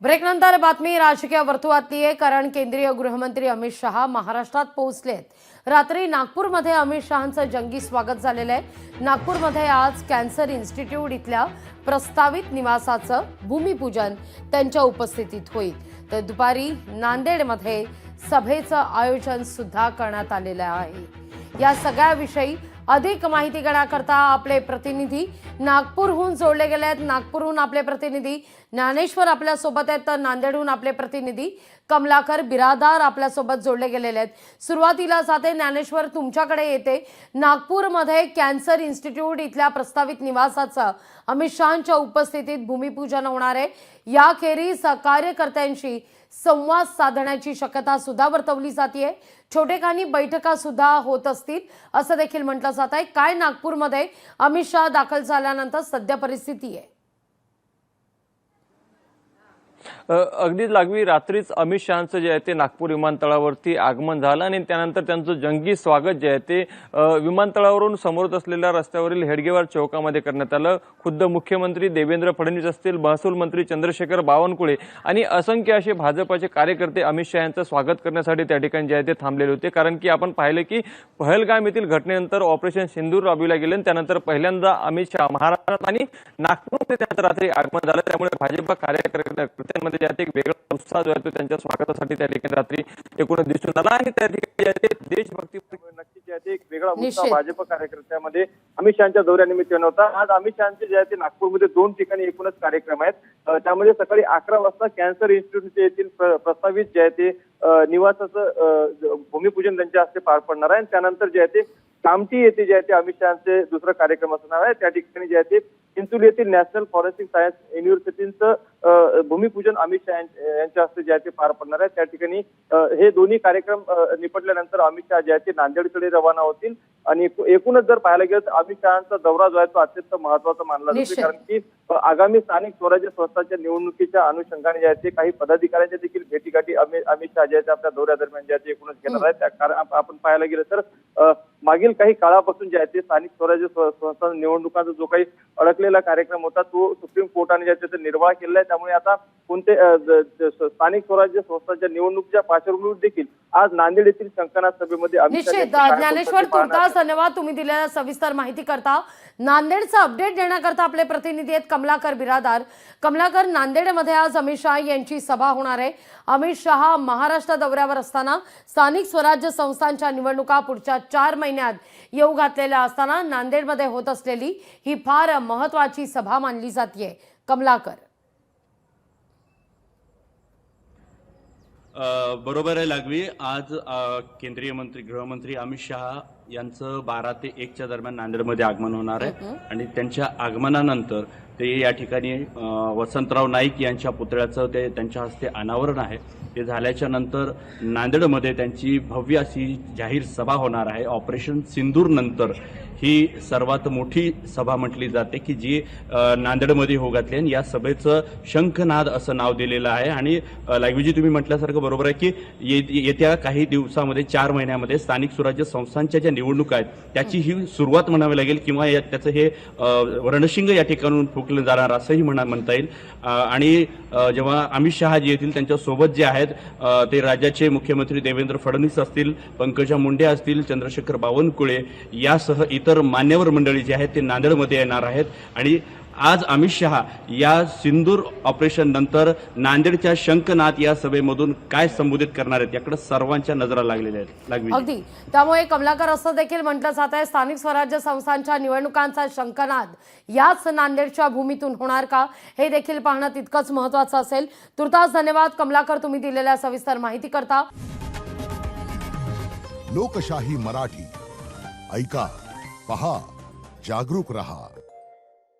ब्रेकनंतर बातमी राजकीय वर्तुळातली आहे, कारण केंद्रीय गृहमंत्री अमित शहा महाराष्ट्रात पोहोचलेत. रात्री नागपूरमध्ये अमित शहांचं जंगी स्वागत झालेलं आहे. नागपूरमध्ये आज कॅन्सर इन्स्टिट्यूट इथल्या प्रस्तावित निवासाचं भूमिपूजन त्यांच्या उपस्थितीत होईल. तर दुपारी नांदेडमध्ये सभेचं आयोजन सुद्धा करण्यात आलेलं आहे. या सगळ्याविषयी अधिक माहिती घेण्याकरता आपले प्रतिनिधी नागपूरहून जोडले गेले आहेत. नागपूरहून आपले प्रतिनिधी ज्ञानेश्वर आपल्या सोबत आहेत, तर नांदेडहून आपले प्रतिनिधी कमलाकर बिरादार आपल्या सोबत जोडले गेलेले आहेत. सुरुवातीला जाते ज्ञानेश्वर, तुमच्याकडे येते. नागपूरमध्ये कॅन्सर इन्स्टिट्यूट इथल्या प्रस्तावित निवासाचं अमित शहांच्या उपस्थितीत भूमिपूजन होणार आहे. याखेरीज कार्यकर्त्यांशी संवाद साधण्याची शक्यता सुद्धा वर्तवली जाते. छोटेखानी बैठका सुद्धा होत असतील असं देखील म्हटलं जात आहे. काय नागपूरमध्ये अमित शहा दाखल झाल्यानंतर सध्या परिस्थिती आहे? अगदीच लागवी रात्रीच अमित शहांचं जे आहे ते नागपूर विमानतळावरती आगमन झालं आणि त्यानंतर त्यांचं जंगी स्वागत जे आहे ते विमानतळावरून समोरच असलेल्या रस्त्यावरील हेडगेवार चौकामध्ये करण्यात आलं. खुद्द मुख्यमंत्री देवेंद्र फडणवीस असतील, महसूल मंत्री चंद्रशेखर बावनकुळे आणि असंख्य असे भाजपाचे कार्यकर्ते अमित शहा यांचं स्वागत करण्यासाठी त्या ठिकाणी जे आहे ते थांबलेले होते. कारण की आपण पाहिलं की पहलगाम येथील घटनेनंतर ऑपरेशन सिंदूर राबविला गेले आणि त्यानंतर पहिल्यांदा अमित शहा महाराष्ट्रात आणि नागपूरमध्ये त्यांचं रात्री आगमन झालं. त्यामुळे भाजपा कार्यकर्त्यांमध्ये एक वेगळा उत्साह जो आहे तो त्यांच्या स्वागतासाठी त्या ठिकाणी रात्री एकूण दिसून आला आणि त्या ठिकाणी देशभक्ती नक्कीच एक वेगळा उत्साह भाजप कार्यकर्त्यांमध्ये अमित शहांच्या दौऱ्यानिमित्त होता. आज अमित शहांचे जे आहे ते नागपूरमध्ये 2 ठिकाणी एकूणच कार्यक्रम आहेत. त्यामध्ये सकाळी 11 वाजता कॅन्सर इन्स्टिट्यूट येथील प्रस्तावित जे आहे ते निवासाचं भूमिपूजन त्यांच्या हस्ते पार पडणार आहे. त्यानंतर जे आहे ते कामठी येथे जे आहे ते अमित शहांचे दुसरा कार्यक्रम असणार आहे. त्या ठिकाणी जे आहे ते चिंचोली येथील नॅशनल फॉरेन्सिक सायन्स युनिव्हर्सिटीचं भूमिपूजन अमित शहा यांच्या हस्ते जे आहे ते पार पडणार आहे. त्या ठिकाणी हे दोन्ही कार्यक्रम निपटल्यानंतर अमित शहा जे आहे ते नांदेडकडे रवाना होतील. आणि एकूणच जर पाहायला गेलं तर अमित शहांचा दौरा जो आहे तो अत्यंत महत्वाचा मानला जातो. कारण की आगामी स्थानिक स्वराज्य संस्थांच्या निवडणुकीच्या अनुषंगाने जे आहे ते काही पदाधिकाऱ्यांच्या देखील भेटीगाठी अमित शहा जे आहे ते आपल्या दौऱ्यादरम्यान जे आहे ते एकूणच घेणार आहेत. कारण आपण पाहायला गेलं तर मागील काही काळापासून जे आहे ते स्थानिक स्वराज्य संस्था निवडणुकांचा जो काही अडकलेला कार्यक्रम होता तो सुप्रीम कोर्टाने जे आहे ते निर्वाळ केलेला आहे. त्यामुळे आता कोणते स्थानिक स्वराज्य संस्थांच्या निवडणुकीच्या पार्श्वभूमीवर देखील आज नांदेड येथील शंकरनाथ सभेमध्ये ज्ञानेश्वर तुर्तास धन्यवाद तुम्ही दिलेल्या सविस्तर माहिती करता. नांदेडचा अपडेट देण्याकरता आपले प्रतिनिधी आहेत कमलाकर बिरादार. कमलाकर, नांदेडमध्ये आज अमित शहा यांची सभा होणार आहे. अमित शहा महाराष्ट्र दौऱ्यावर असताना स्थानिक स्वराज्य संस्थांच्या निवडणुका पुढच्या 4 महिन्यात येऊ घातलेल्या असताना नांदेडमध्ये होत असलेली ही फार महत्वाची सभा मानली जाते. कमलाकर, बरोबर आहे लागवी. आज केंद्रीय मंत्री गृहमंत्री अमित शहा यांचं 12 ते 1च्या दरम्यान नांदेडमध्ये आगमन होणार आहे आणि त्यांच्या आगमनानंतर ते या ठिकाणी वसंतराव नाईक यांच्या पुतळ्याचं ते त्यांच्या हस्ते अनावरण आहे. ते झाल्याच्या नंतर नांदेडमध्ये त्यांची भव्य अशी जाहीर सभा होणार आहे. ऑपरेशन सिंदूर नंतर ही सर्वात मोठी सभा म्हटली जाते की जी नांदेडमध्ये होऊ घातली आणि या सभेचं शंखनाद असं नाव दिलेलं आहे. आणि लागवीजी तुम्ही म्हटल्यासारखं बरोबर आहे की येत्या काही दिवसामध्ये 4 महिन्यामध्ये स्थानिक स्वराज्य संस्थांच्या ज्या निवडणुका आहेत त्याची ही सुरुवात म्हणावी लागेल किंवा त्याचं हे रणशिंग या ठिकाणून फुंकलं जाणार असंही म्हणता येईल. आणि जेव्हा अमित शहा जे येतील त्यांच्या सोबत जे आहेत ते राज्याचे मुख्यमंत्री देवेंद्र फडणवीस असतील, पंकजा मुंडे असतील, चंद्रशेखर बावनकुळे यासह इतर मान्यवर मंडळी जे आहेत ते नांदेडमध्ये येणार आहेत. आणि आज अमित शहा या सिंदूर ऑपरेशन नंतर नांदेडच्या शंखनाद या सभेमधून काय संबोधित करणार आहेत याकडे सर्वांच्या नजरा लागलेल्या आहेत. अगदी त्यामुळे कमलाकर असं देखील म्हटलं जात आहे स्थानिक स्वराज्य संस्थांच्या निवडणुकांचा शंखनाद याच नांदेडच्या भूमीतून होणार का हे देखील पाहणं तितकंच महत्वाचं असेल. तुर्तास धन्यवाद कमलाकर तुम्ही दिलेल्या सविस्तर माहिती करता. लोकशाही मराठी ऐका, पहा, जागरूक रहा.